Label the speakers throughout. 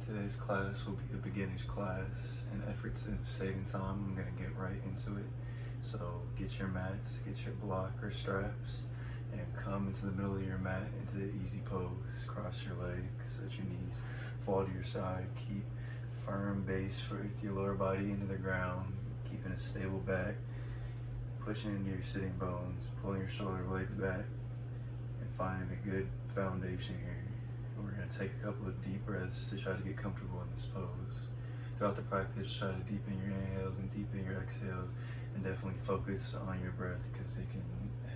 Speaker 1: Today's class will be a beginner's class. In efforts of saving time, I'm going to get right into it. So get your mats, get your block or straps, and come into the middle of your mat into the easy pose. Cross your legs, let your knees fall to your side. Keep firm base with your lower body into the ground, keeping a stable back, pushing into your sitting bones, pulling your shoulder blades back, and finding a good foundation here. We're going to take a couple of deep breaths to try to get comfortable in this pose. Throughout the practice, try to deepen your inhales and deepen your exhales, and definitely focus on your breath because it can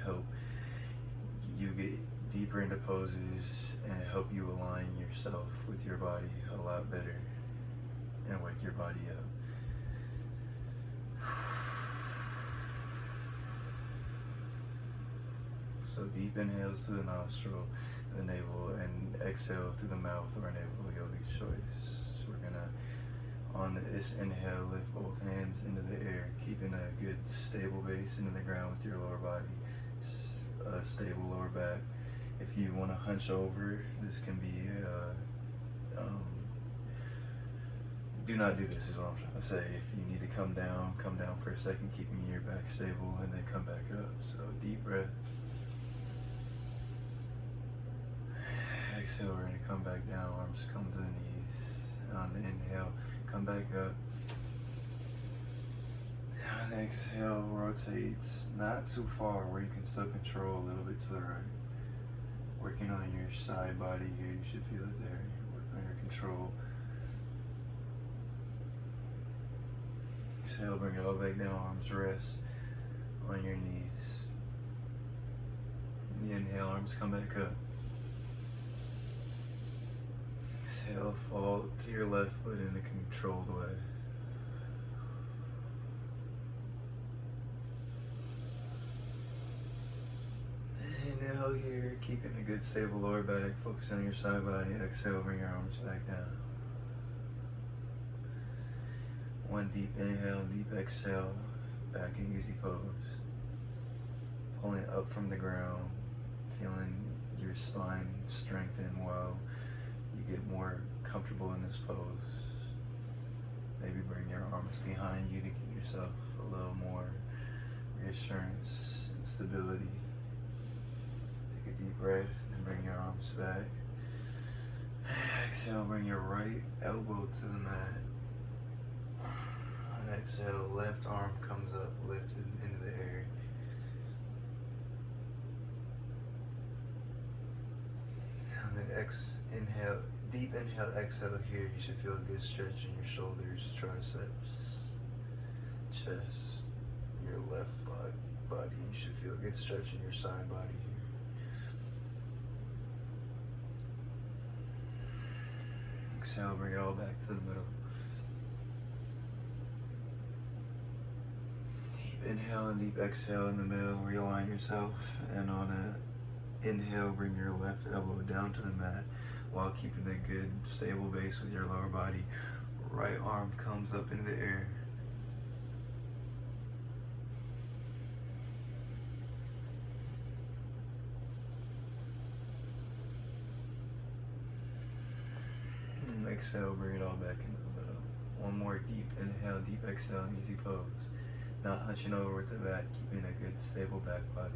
Speaker 1: help you get deeper into poses and help you align yourself with your body a lot better and wake your body up. So deep inhales through the nostril, the navel, and exhale through the mouth or navel, yogi's choice. We're gonna, on this inhale, lift both hands into the air, keeping a good stable base into the ground with your lower body, a stable lower back. If you want to hunch over, this can be, do not do this is what I'm trying to say. If you need to come down for a second, keeping your back stable, and then come back up. So deep breath. Exhale, we're going to come back down, arms come to the knees. On the inhale, come back up. On the exhale, rotate not too far where you can still control a little bit to the right. Working on your side body here, you should feel it there. Work on your control. Exhale, bring it all back down, arms rest on your knees. The inhale, arms come back up. Exhale, fall to your left, but in a controlled way. Inhale here, keeping a good stable lower back, focus on your side body. Exhale, bring your arms back down. One deep inhale, deep exhale, back in easy pose. Pulling up from the ground, feeling your spine strengthen while you get more comfortable in this pose. Maybe bring your arms behind you to give yourself a little more reassurance and stability. Take a deep breath and bring your arms back. Exhale, bring your right elbow to the mat. On exhale, left arm comes up, lifted into the air. On the inhale, deep inhale, exhale here, you should feel a good stretch in your shoulders, triceps, chest, your left body. You should feel a good stretch in your side body here. Exhale, bring it all back to the middle. Deep inhale and deep exhale in the middle, realign yourself, and on a inhale, bring your left elbow down to the mat while keeping a good stable base with your lower body. Right arm comes up into the air. And exhale, bring it all back into the middle. One more deep inhale, deep exhale, and easy pose. Not hunching over with the back, keeping a good stable back body.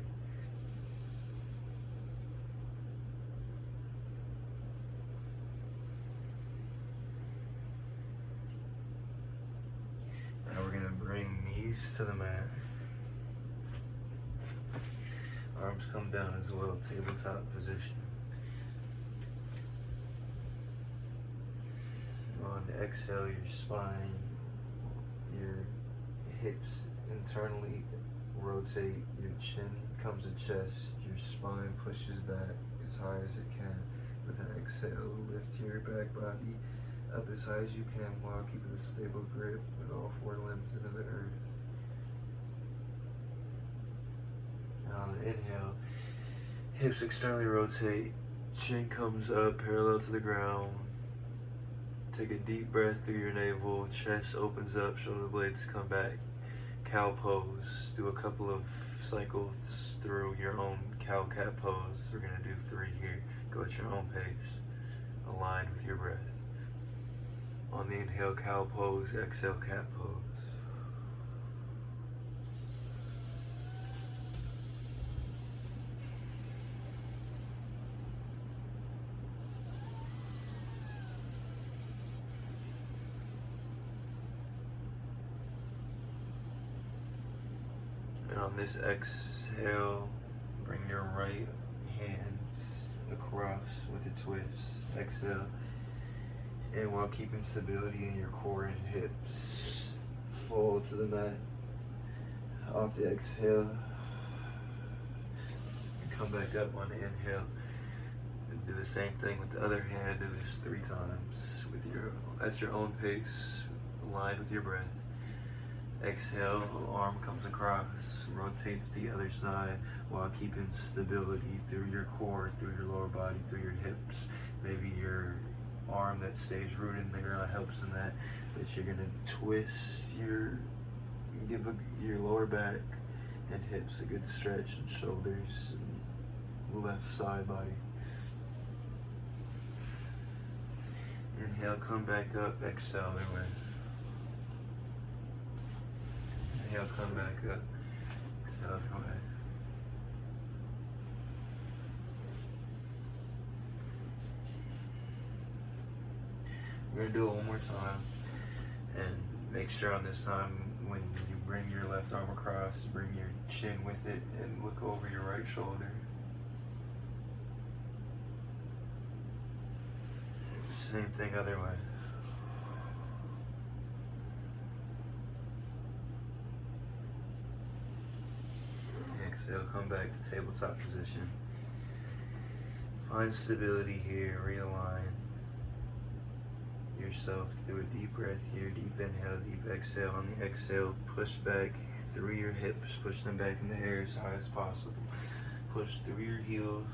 Speaker 1: Now we're going to bring knees to the mat. Arms come down as well, tabletop position. On the exhale, your spine, your hips internally rotate, your chin comes to chest, your spine pushes back as high as it can. With an exhale, lift your back body up as high as you can while keeping a stable grip with all four limbs into the earth. And on the inhale, hips externally rotate, chin comes up parallel to the ground. Take a deep breath through your navel, chest opens up, shoulder blades come back. Cow pose. Do a couple of cycles through your own cow cat pose. We're going to do 3 here. Go at your own pace, aligned with your breath. On the inhale, cow pose. Exhale, cat pose. And on this exhale, bring your right hands across with a twist. Exhale. And while keeping stability in your core and hips, fold to the mat. Off the exhale. And come back up on the inhale. And do the same thing with the other hand. Do this 3 times at your own pace, aligned with your breath. Exhale, arm comes across, rotates the other side while keeping stability through your core, through your lower body, through your hips. Maybe your arm that stays rooted in the ground helps in that, but you're gonna twist give your lower back and hips a good stretch, and shoulders and left side body. Inhale, come back up, exhale other way. Inhale, come back up, exhale other way. We're gonna do it one more time, and make sure on this time when you bring your left arm across, bring your chin with it and look over your right shoulder. Same thing other way. Exhale, come back to tabletop position. Find stability here, realign yourself. Do a deep breath here, deep inhale, deep exhale. On the exhale, push back through your hips, push them back in the air as high as possible. Push through your heels,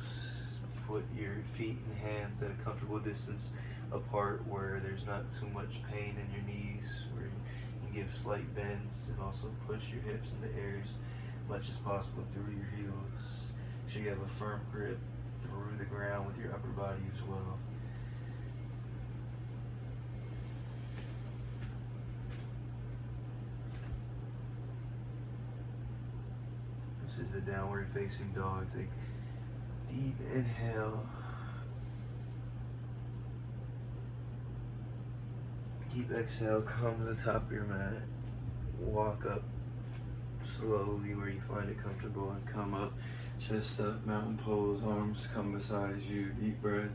Speaker 1: put your feet and hands at a comfortable distance apart where there's not too much pain in your knees, where you can give slight bends, and also push your hips in the air as much as possible through your heels. So you have a firm grip through the ground with your upper body as well. This is the downward facing dog. Take deep inhale. Deep exhale, come to the top of your mat. Walk up slowly where you find it comfortable and come up. Chest up, mountain pose, arms come beside you. Deep breath.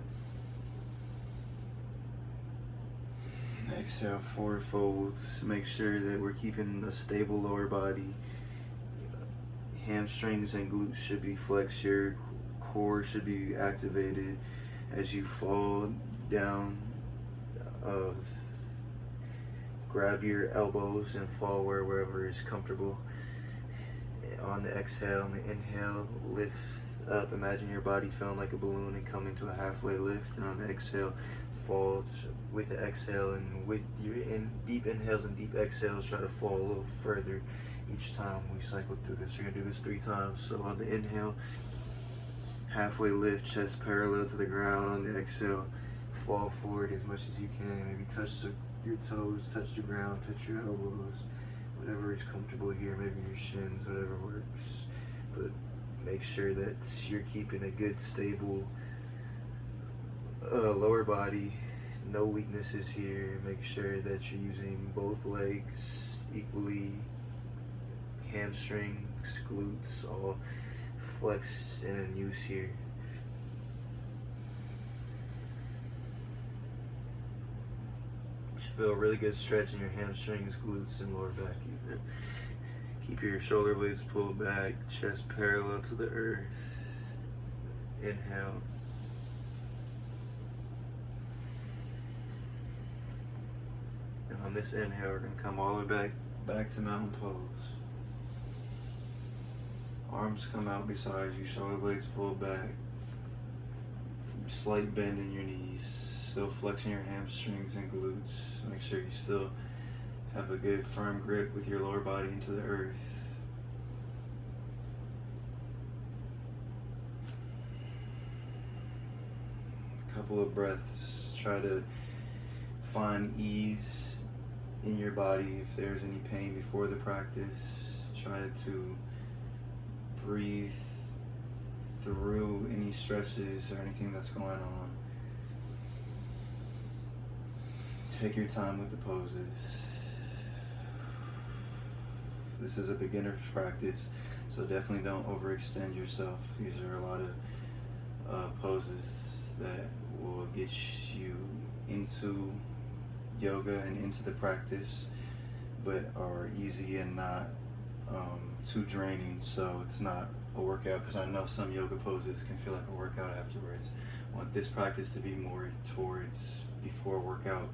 Speaker 1: Exhale, forward folds. Make sure that we're keeping a stable lower body. Hamstrings and glutes should be flexed. Your core should be activated as you fall down. Grab your elbows and fall wherever is comfortable. On the exhale and the inhale, lift up. Imagine your body feeling like a balloon and coming to a halfway lift. And on the exhale, fall with the exhale, and with your deep inhales and deep exhales, try to fall a little further each time we cycle through this. You're gonna do this 3 times. So on the inhale, halfway lift, chest parallel to the ground. On the exhale, fall forward as much as you can. Maybe touch your toes, touch the ground, touch your elbows, whatever is comfortable here. Maybe your shins, whatever works. But make sure that you're keeping a good, stable lower body. No weaknesses here. Make sure that you're using both legs equally. Hamstrings, glutes, all flexed and in use here. Feel a really good stretch in your hamstrings, glutes, and lower back even. Keep your shoulder blades pulled back, chest parallel to the earth. Inhale. And on this inhale, we're going to come all the way back to mountain pose. Arms come out beside you, shoulder blades pulled back. Slight bend in your knees. Still flexing your hamstrings and glutes. Make sure you still have a good firm grip with your lower body into the earth. A couple of breaths. Try to find ease in your body. If there's any pain before the practice, try to breathe through any stresses or anything that's going on. Take your time with the poses. This is a beginner's practice, so definitely don't overextend yourself. These are a lot of poses that will get you into yoga and into the practice, but are easy and not too draining, so it's not a workout, because I know some yoga poses can feel like a workout afterwards. I want this practice to be more towards before a workout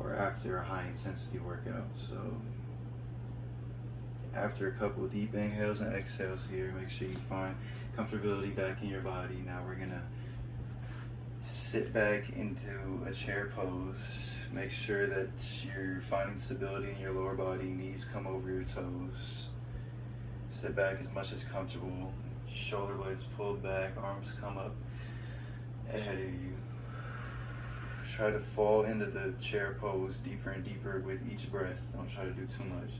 Speaker 1: or after a high intensity workout. So after a couple of deep inhales and exhales here, make sure you find comfortability back in your body. Now we're gonna sit back into a chair pose. Make sure that you're finding stability in your lower body, knees come over your toes. Sit back as much as comfortable, shoulder blades pulled back, arms come up ahead of you. Try to fall into the chair pose deeper and deeper with each breath. Don't try to do too much.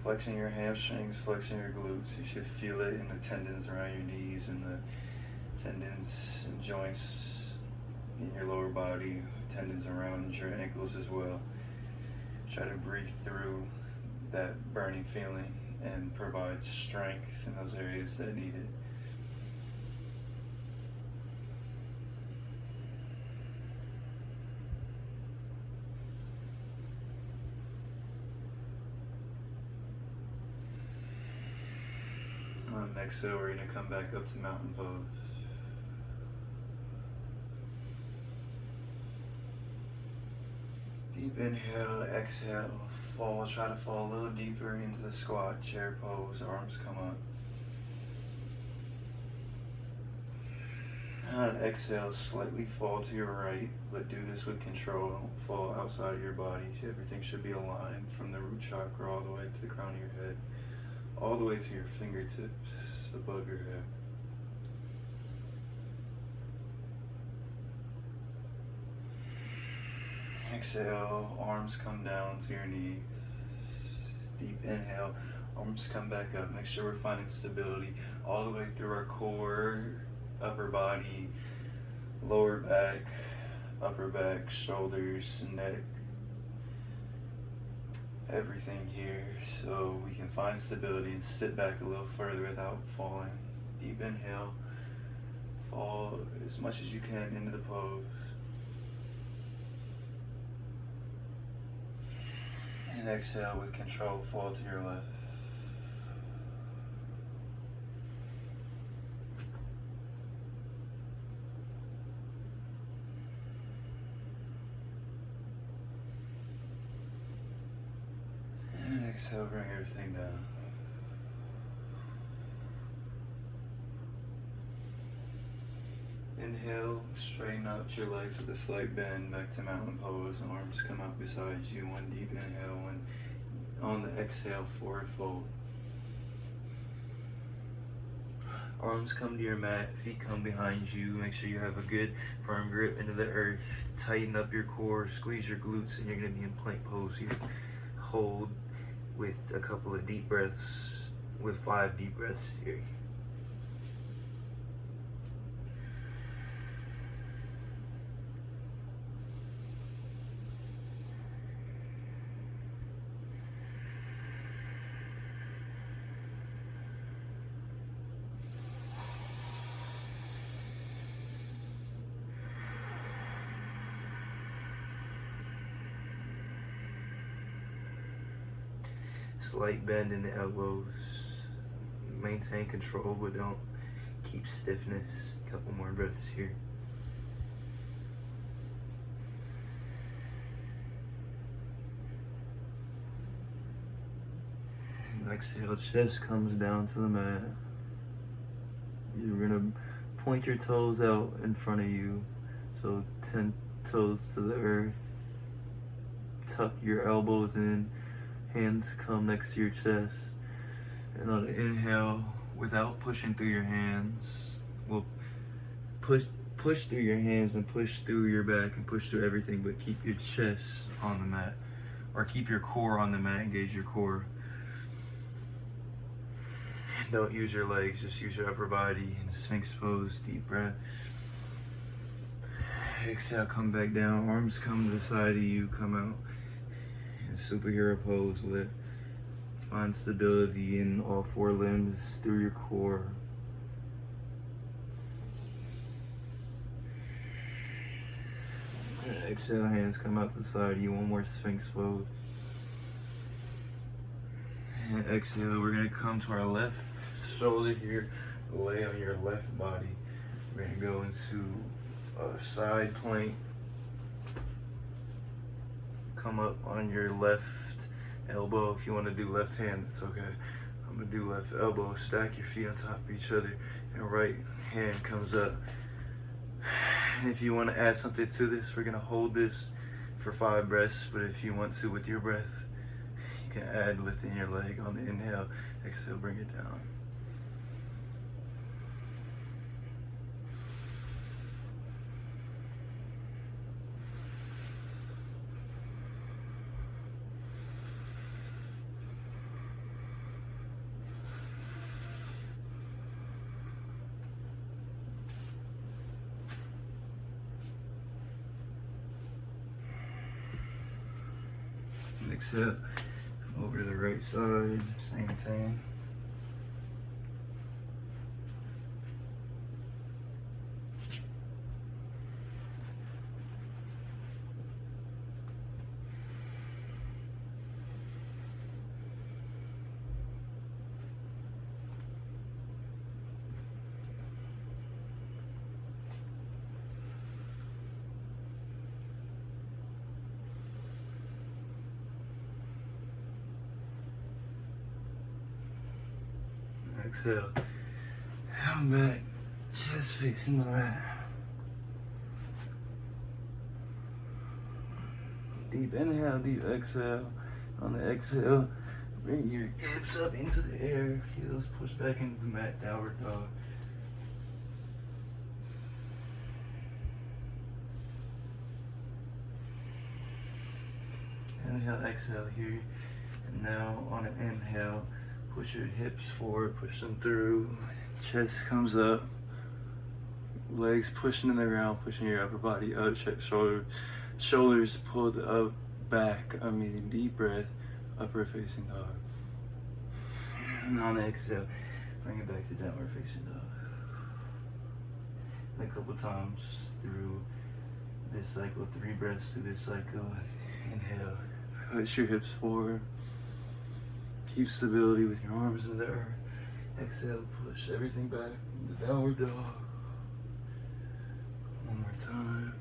Speaker 1: Flexing your hamstrings, flexing your glutes. You should feel it in the tendons around your knees and the tendons and joints in your lower body, tendons around your ankles as well. Try to breathe through that burning feeling and provide strength in those areas that need it. On the exhale, we're going to come back up to mountain pose. Deep inhale, exhale, fall. Try to fall a little deeper into the squat, chair pose, arms come up. On exhale, slightly fall to your right, but do this with control. Don't fall outside of your body. Everything should be aligned from the root chakra all the way to the crown of your head, all the way to your fingertips above your head. Exhale, arms come down to your knees. Deep inhale, arms come back up. Make sure we're finding stability all the way through our core, upper body, lower back, upper back, shoulders, neck, everything here, so we can find stability and sit back a little further without falling. Deep inhale, fall as much as you can into the pose. And exhale with control, fall to your left. And exhale, bring everything down. Inhale, straighten out your legs with a slight bend back to mountain pose. Arms come out beside you. One deep inhale, one on the exhale, forward fold. Arms come to your mat, feet come behind you. Make sure you have a good firm grip into the earth. Tighten up your core, squeeze your glutes, and you're gonna be in plank pose here. Hold with a couple of deep breaths, with 5 deep breaths here. Slight bend in the elbows. Maintain control, but don't keep stiffness. A couple more breaths here. And exhale, chest comes down to the mat. You're gonna point your toes out in front of you. So 10 toes to the earth. Tuck your elbows in. Hands come next to your chest. And on the inhale, without pushing through your hands, well, push through your hands and push through your back and push through everything, but keep your chest on the mat, or keep your core on the mat, engage your core. Don't use your legs, just use your upper body in Sphinx pose, deep breath. Exhale, come back down, arms come to the side of you, come out. In superhero pose, lift. Find stability in all four limbs through your core. Exhale, hands come out to the side of you, one more Sphinx pose. And exhale, we're gonna come to our left shoulder here, lay on your left body. We're gonna go into a side plank. Come up on your left elbow. If you want to do left hand, that's okay. I'm gonna do left elbow. Stack your feet on top of each other, and right hand comes up. And if you want to add something to this, we're gonna hold this for 5 breaths. But if you want to, with your breath, you can add lifting your leg on the inhale. Exhale, bring it down. Exhale, come over to the right side, same thing. Exhale, come back, chest facing the mat. Deep inhale, deep exhale. On the exhale, bring your hips up into the air, heels push back into the mat, downward dog. Inhale, exhale here. And now on an inhale, push your hips forward, push them through. Chest comes up. Legs pushing in the ground, pushing your upper body up. Check shoulders pulled up, back. Deep breath, upward facing dog. And on the exhale, bring it back to downward facing dog. And a couple times through this cycle, 3 breaths through this cycle. Inhale, push your hips forward. Keep stability with your arms in the earth. Exhale, push everything back into downward dog. One more time.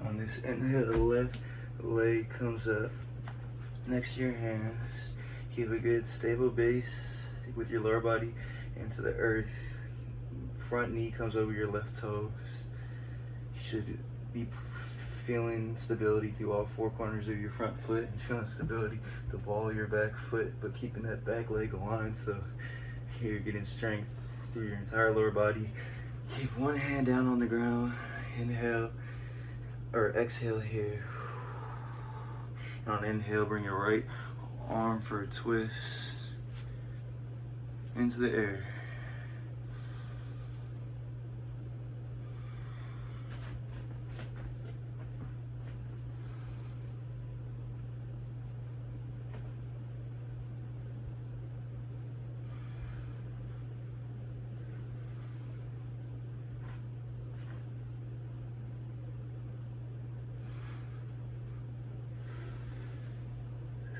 Speaker 1: On this inhale, the left leg comes up next to your hands. Keep a good stable base with your lower body into the earth. Front knee comes over your left toes. You should be feeling stability through all 4 corners of your front foot and feeling stability the ball of your back foot, but keeping that back leg aligned so you're getting strength through your entire lower body. Keep one hand down on the ground. Inhale or exhale here. And on inhale, bring your right arm for a twist into the air.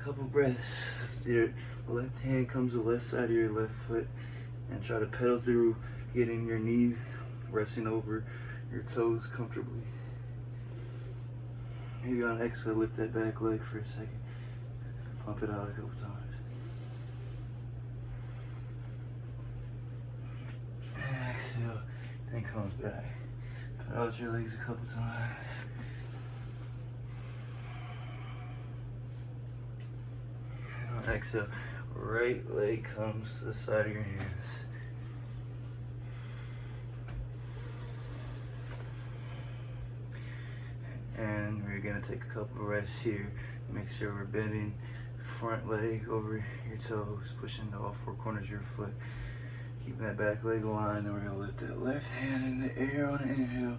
Speaker 1: Couple breaths. Your left hand comes to the left side of your left foot and try to pedal through, getting your knee resting over your toes comfortably. Maybe on exhale, lift that back leg for a second. Pump it out a couple times. Exhale. Think comes back. Put out your legs a couple times. And on exhale, right leg comes to the side of your hands. And we're gonna take a couple of rests here. Make sure we're bending front leg over your toes, pushing to all four corners of your foot. Keep that back leg aligned, and we're gonna lift that left hand in the air on the inhale.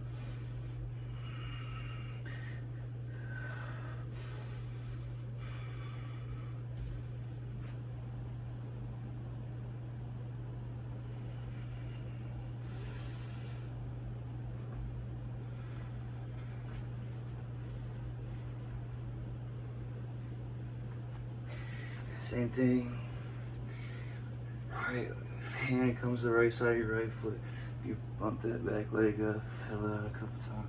Speaker 1: Same thing. Right hand comes to the right side of your right foot. You bump that back leg up, pedal it out a couple times.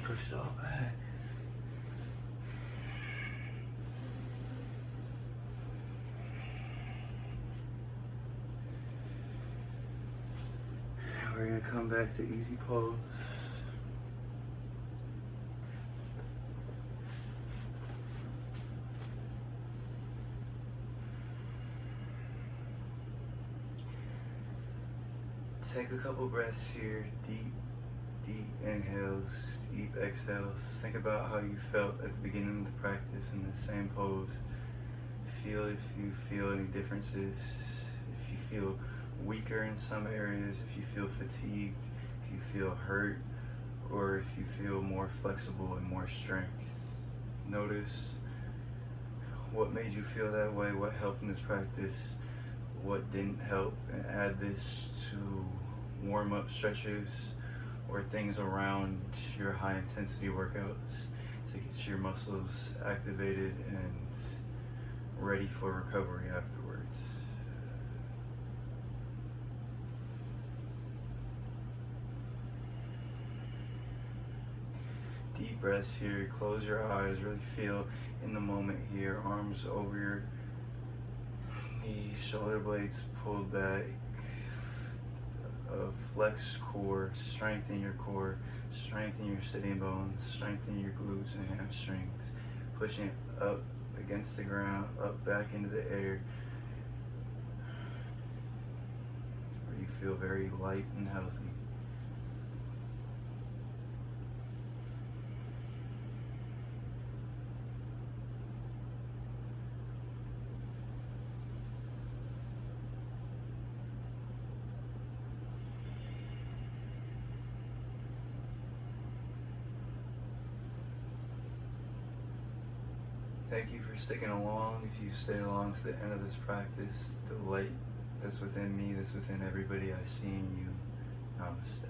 Speaker 1: Push it all back. And we're gonna come back to easy pose. Take a couple breaths here, deep inhales, deep exhales. Think about how you felt at the beginning of the practice in the same pose. Feel if you feel any differences, if you feel weaker in some areas, if you feel fatigued, if you feel hurt, or if you feel more flexible and more strength. Notice what made you feel that way, what helped in this practice, what didn't help, and add this to warm-up stretches or things around your high intensity workouts to get your muscles activated and ready for recovery afterwards. Deep breaths here, close your eyes, really feel in the moment here, arms over your knees, shoulder blades pulled back, flex core, strengthen your core, strengthen your sitting bones, strengthen your glutes and hamstrings, pushing it up against the ground, up back into the air, where you feel very light and healthy. Thank you for sticking along. If you stay along to the end of this practice, the light that's within me, that's within everybody I see in you. Namaste.